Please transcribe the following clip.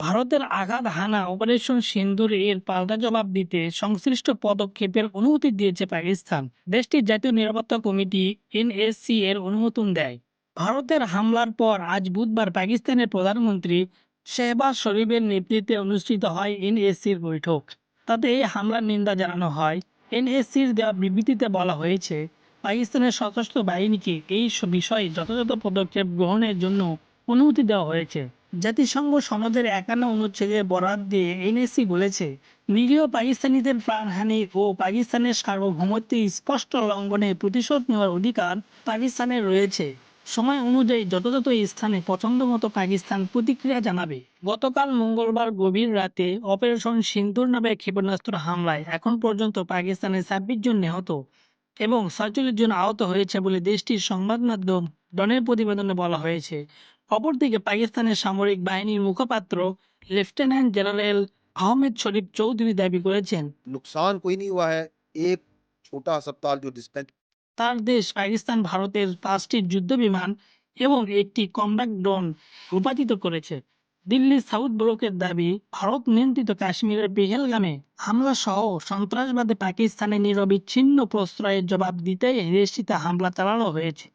ভারতের আঘাত হানা অপারেশন সিন্দুর এর পাল্টা জবাব দিতে সংশ্লিষ্ট পদক্ষেপের অনুমতি দিয়েছে পাকিস্তান। দেশটির জাতীয় নিরাপত্তা কমিটি এনএসসি এর অনুমোদন দেয়। ভারতের হামলার পর আজ বুধবার পাকিস্তানের প্রধানমন্ত্রী শেহবাজ শরীফের নেতৃত্বে অনুষ্ঠিত হয় এনএসসির বৈঠক। তাতে এই হামলার নিন্দা জানানো হয়। এনএসসির দেওয়া বিবৃতিতে বলা হয়েছে, পাকিস্তানের সশস্ত্র বাহিনীকে এই বিষয়ে যথাযথ পদক্ষেপ গ্রহণের জন্য অনুমতি দেওয়া হয়েছে। জাতিসংঘ সনদের ৫১ অনুচ্ছেদে বরাত দিয়ে এনএসসি বলেছে, নিরীহ পাকিস্তানিদের প্রাণহানি ও পাকিস্তানের সার্বভৌমত্বের স্পষ্ট লঙ্ঘনের প্রতিশোধ নেওয়ার অধিকার পাকিস্তানের রয়েছে। সময় অনুযায়ী যথাযথ স্থানে পছন্দমতো পাকিস্তান প্রতিক্রিয়া জানাবে। গতকাল মঙ্গলবার গভীর রাতে অপারেশন সিন্দুর নামে ক্ষেপণাস্ত্র হামলায় এখন পর্যন্ত পাকিস্তানের ২৬ জন নিহত এবং ৪৭ জন আহত হয়েছে বলে দেশটির সংবাদ মাধ্যম ডনের প্রতিবেদনে বলা হয়েছে। অপরদিকে পাকিস্তানের সামরিক বাহিনীর মুখপাত্র লেফটেন্যান্ট জেনারেল আহমেদ শরীফ চৌধুরী দাবি করেছেন, नुकसान कोई नहीं हुआ है। एक छोटा अस्पताल जो डिस्पेंस তার দেশ পাকিস্তান ভারতের ৫টি যুদ্ধবিমান এবং একটি কম্ব্যাট ড্রোন রূপান্তরিত করেছে। দিল্লির সাউথ ব্লকের দাবি, ভারত নিয়ন্ত্রিত কাশ্মীরের পেহেলগামে হামলা সহ সন্ত্রাসবাদে পাকিস্তানের নিরবিচ্ছিন্ন প্রশ্রয়ের জবাব দিতেই দেশটিতে হামলা চালানো হয়েছে।